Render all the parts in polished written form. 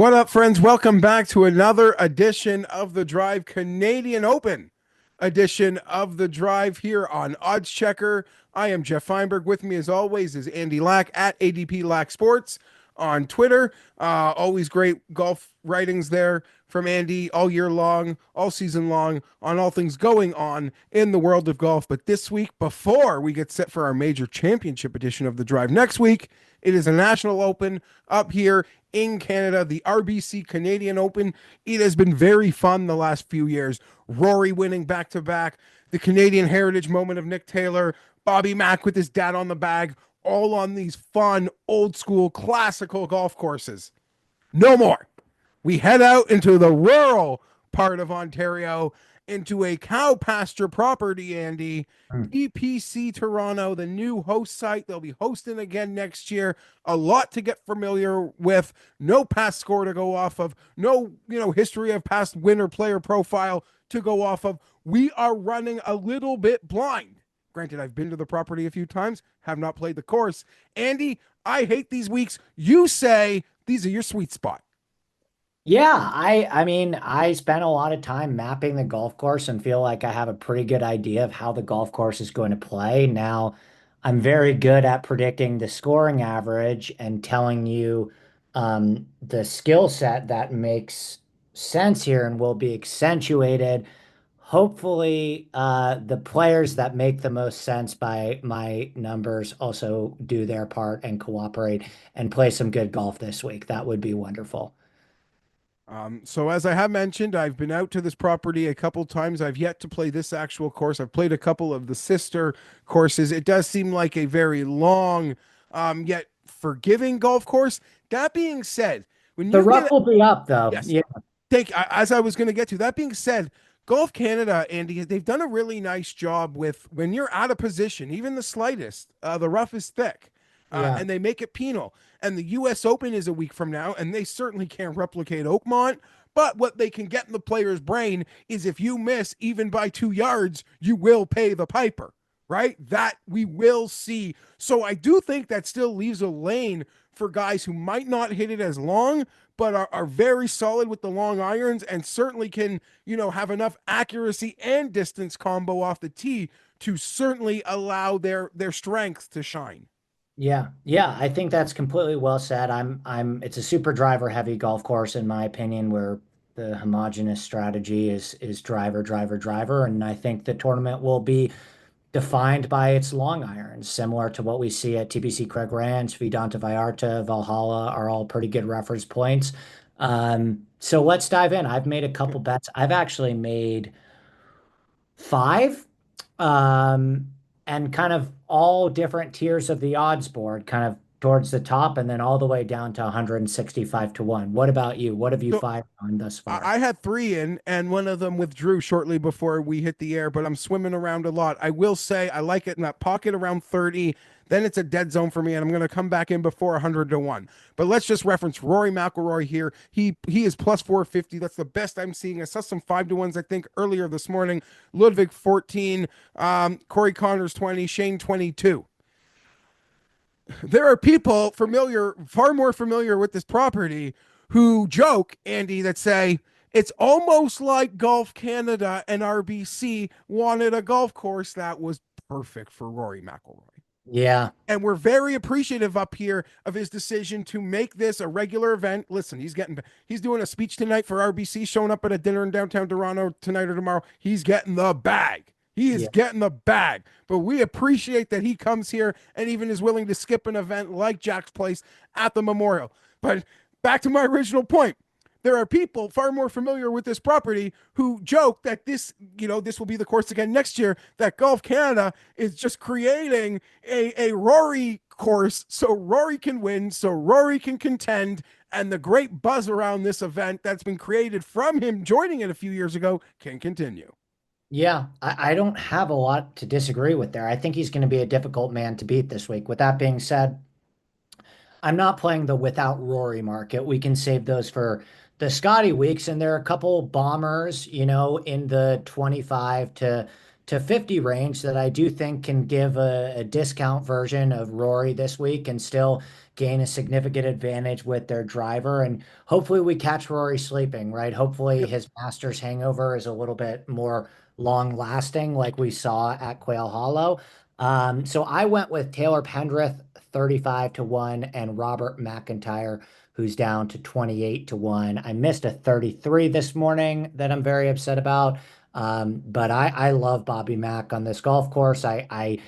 What up, friends? Welcome back to another edition of the Drive Canadian Open edition of the Drive here on Odds Checker. I am Geoff Fienberg. With me, as always, is Andy Lack at ADP Lack Sports on Twitter. Always great golf writings there from Andy all year long, all season long, on all things going on in the world of golf. But this week, before we get set for our major championship edition of the Drive next week, it is a national open up here in Canada, the RBC Canadian Open. It has been very fun the last few years. Rory winning back to back, the Canadian Heritage moment of Nick Taylor, Bobby Mack with his dad on the bag, all on these fun, old school, classical golf courses. No more. We head out into the rural part of Ontario, into a cow pasture property, Andy. DPC Toronto, the new host site. They'll be hosting again next year. A lot to get familiar with. No past score to go off of. No, history of past winner player profile to go off of. We are running a little bit blind. Granted, I've been to the property a few times, have not played the course. Andy, I hate these weeks. You say these are your sweet spot. Yeah, I mean, I spent a lot of time mapping the golf course and feel like I have a pretty good idea of how the golf course is going to play. Now, I'm very good at predicting the scoring average and telling you the skill set that makes sense here and will be accentuated. Hopefully, the players that make the most sense by my numbers also do their part and cooperate and play some good golf this week. That would be wonderful. So as I have mentioned, I've been out to this property a couple times. I've yet to play this actual course. I've played a couple of the sister courses. It does seem like a very long, yet forgiving golf course. That being said, when The you rough get will be up though. yes, Yeah. as I was going to get to. That being said, Golf Canada, Andy, they've done a really nice job with when you're out of position, even the slightest, the rough is thick, Yeah. and they make it penal. And the U.S. Open is a week from now, and they certainly can't replicate Oakmont. But what they can get in the player's brain is if you miss even by 2 yards, you will pay the piper, right? That we will see. So I do think that still leaves a lane for guys who might not hit it as long, but are very solid with the long irons and certainly can, have enough accuracy and distance combo off the tee to certainly allow their strength to shine. Yeah. Yeah. I think that's completely well said. It's a super driver heavy golf course, in my opinion, where the homogeneous strategy is driver, driver, driver. And I think the tournament will be defined by its long irons, similar to what we see at TPC Craig Ranch, Vidanta Vallarta, Valhalla are all pretty good reference points. So let's dive in. I've made a Okay. couple bets. I've actually made five, um, and kind of all different tiers of the odds board, kind of towards the top and then all the way down to 165 to 1. What about you? What have you So fired on thus far? I had three in, and one of them withdrew shortly before we hit the air, but I'm swimming around a lot. I will say I like it in that pocket around 30. Then it's a dead zone for me, and I'm going to come back in before 100 to 1. But let's just reference Rory McIlroy here. He is plus 450. That's the best I'm seeing. I saw some 5 to 1s, I think, earlier this morning. Ludwig 14, Corey Connors 20, Shane 22. There are people familiar, far more familiar with this property, who joke, Andy, that say it's almost like Golf Canada and RBC wanted a golf course that was perfect for Rory McIlroy. Yeah. And we're very appreciative up here of his decision to make this a regular event. Listen, he's doing a speech tonight for RBC, showing up at a dinner in downtown Toronto tonight or tomorrow. He's getting the bag. He is Yeah. getting the bag. But we appreciate that he comes here and even is willing to skip an event like Jack's Place at the Memorial. But back to my original point. There are people far more familiar with this property who joke that this will be the course again next year, that Golf Canada is just creating a Rory course so Rory can win, so Rory can contend, and the great buzz around this event that's been created from him joining it a few years ago can continue. Yeah. I don't have a lot to disagree with there. I think he's going to be a difficult man to beat this week. With that being said, I'm not playing the without Rory market. We can save those for the Scotty weeks, and there are a couple bombers, in the 25 to 50 range that I do think can give a discount version of Rory this week and still gain a significant advantage with their driver. And hopefully we catch Rory sleeping, right? Hopefully Yep. his Masters hangover is a little bit more long lasting, like we saw at Quail Hollow. So I went with Taylor Pendrith, 35 to 1, and Robert McIntyre, who's down to 28 to 1. I missed a 33 this morning that I'm very upset about. But I love Bobby Mack on this golf course. I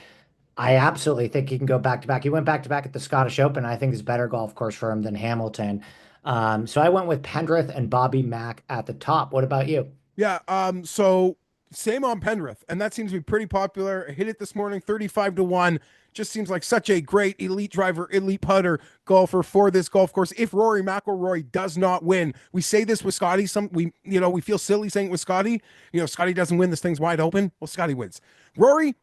absolutely think he can go back to back. He went back to back at the Scottish Open. I think it's a better golf course for him than Hamilton. So I went with Pendrith and Bobby Mack at the top. What about you? Yeah. So same on Penrith, and that seems to be pretty popular. I hit it this morning, 35 to 1. Just seems like such a great elite driver, elite putter golfer for this golf course. If Rory McIlroy does not win, we say this with Scotty. We feel silly saying it with Scotty. Scotty doesn't win, this thing's wide open. Well, Scotty wins. Rory,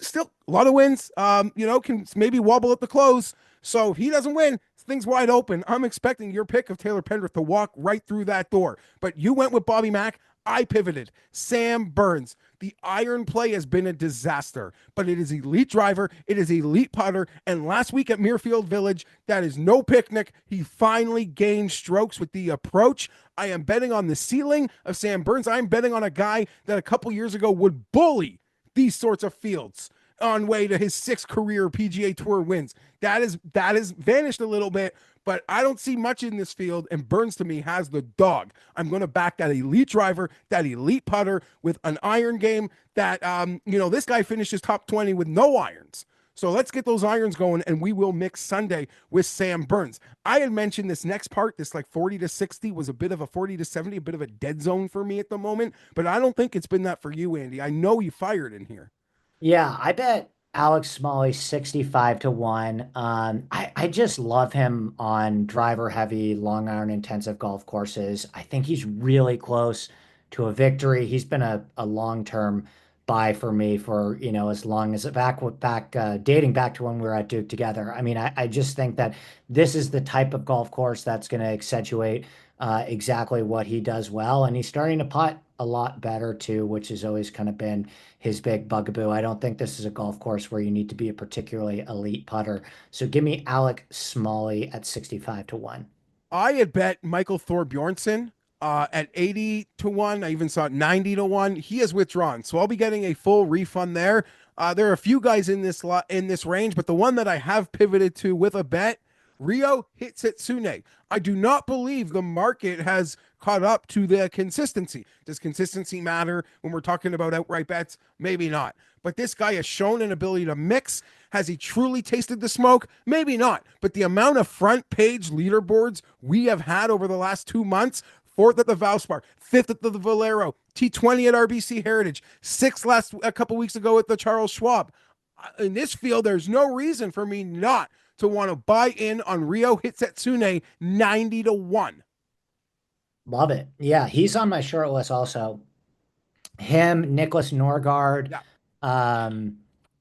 still a lot of wins. Can maybe wobble at the close. So if he doesn't win, things wide open. I'm expecting your pick of Taylor Pendrith to walk right through that door. But you went with Bobby Mack. I pivoted. Sam Burns. The iron play has been a disaster, but it is elite driver. It is elite putter. And last week at Muirfield Village, that is no picnic. He finally gained strokes with the approach. I am betting on the ceiling of Sam Burns. I'm betting on a guy that a couple years ago would bully these sorts of fields on way to his sixth career PGA Tour wins. That is vanished a little bit, but I don't see much in this field, and Burns to me has the dog. I'm going to back that elite driver, that elite putter with an iron game that, this guy finishes top 20 with no irons. So let's get those irons going, and we will mix Sunday with Sam Burns. I had mentioned this next part, this like 40 to 60 was a bit of a 40 to 70, a bit of a dead zone for me at the moment, but I don't think it's been that for you, Andy. I know you fired in here. Yeah, I bet Alex Smalley 65 to 1. I just love him on driver heavy, long iron intensive golf courses. I think he's really close to a victory. He's been a long-term buy for me for, as long as dating back to when we were at Duke together. I mean, I just think that this is the type of golf course that's going to accentuate exactly what he does well. And he's starting to putt a lot better too, which has always kind of been his big bugaboo. I don't think this is a golf course where you need to be a particularly elite putter. So give me Alec Smalley at 65 to 1. I had bet Michael Thorbjornsen at 80 to 1. I even saw it 90 to 1. He has withdrawn. So I'll be getting a full refund there. There are a few guys in this range, but the one that I have pivoted to with a bet, Rio Hitsetsune. I do not believe the market has caught up to the consistency. Does consistency matter when we're talking about outright bets? Maybe not. But this guy has shown an ability to mix. Has he truly tasted the smoke? Maybe not. But the amount of front page leaderboards we have had over the last 2 months, fourth at the Valspar, fifth at the Valero, T20 at RBC Heritage, sixth a couple weeks ago at the Charles Schwab. In this field, there's no reason for me not to want to buy in on Rio Hitsetsune 90 to 1. Love it. Yeah, he's on my short list also. Him, Nicholas Norgard, Yeah. um,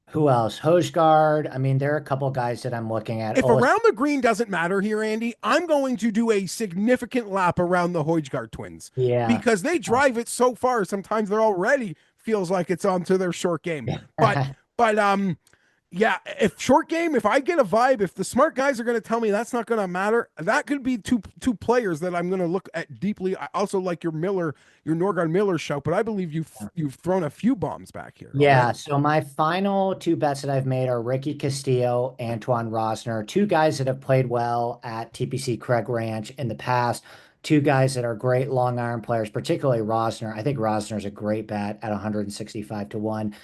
who else? Hojgaard. I mean, there are a couple guys that I'm looking at. If around the green doesn't matter here, Andy, I'm going to do a significant lap around the Hojgaard twins Yeah. because they drive it so far. Sometimes they're already feels like it's onto their short game. But yeah, if I get a vibe, if the smart guys are going to tell me that's not going to matter, that could be two players that I'm going to look at deeply. I also like your Norgard Miller shout, but I believe you've thrown a few bombs back here. Yeah, Already. so my final two bets that I've made are Ricky Castillo, Antoine Rosner, two guys that have played well at TPC Craig Ranch in the past, two guys that are great long iron players, particularly Rosner. I think Rosner is a great bet at 165 to 1.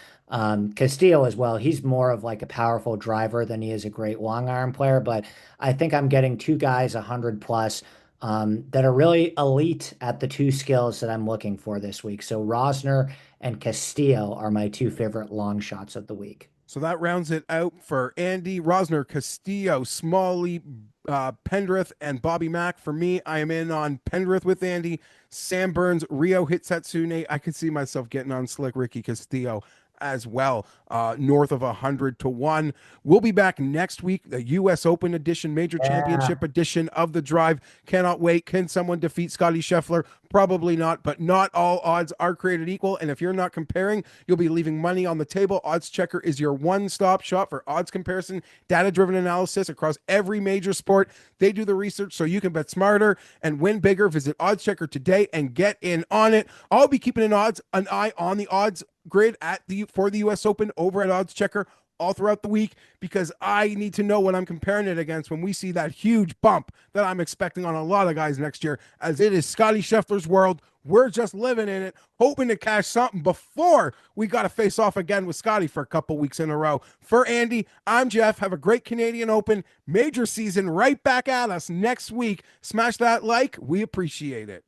Castillo as well. He's more of like a powerful driver than he is a great long iron player, but I think I'm getting two guys 100 plus that are really elite at the two skills that I'm looking for this week. So Rosner and Castillo are my two favorite long shots of the week. So that rounds it out for Andy, Rosner, Castillo, Smalley, Pendrith, and Bobby Mack. For me, I am in on Pendrith with Andy, Sam Burns, Rio Hitsetsune. I could see myself getting on slick Ricky Castillo as well, north of 100 to 1. We'll be back next week, the U.S. Open edition, Major Yeah. Championship edition of the Drive. Cannot wait. Can someone defeat Scotty Scheffler? Probably not, but not all odds are created equal. And if you're not comparing, you'll be leaving money on the table. Odds Checker is your one-stop shop for odds comparison, data-driven analysis across every major sport. They do the research so you can bet smarter and win bigger. Visit Odds Checker today and get in on it. I'll be keeping an eye on the odds grid for the US Open over at Odds Checker all throughout the week, because I need to know what I'm comparing it against when we see that huge bump that I'm expecting on a lot of guys next year, as it is Scotty Scheffler's world. We're just living in it, hoping to cash something before we got to face off again with Scotty for a couple weeks in a row. For Andy, I'm Geoff. Have a great Canadian Open major season right back at us next week. Smash that like. We appreciate it.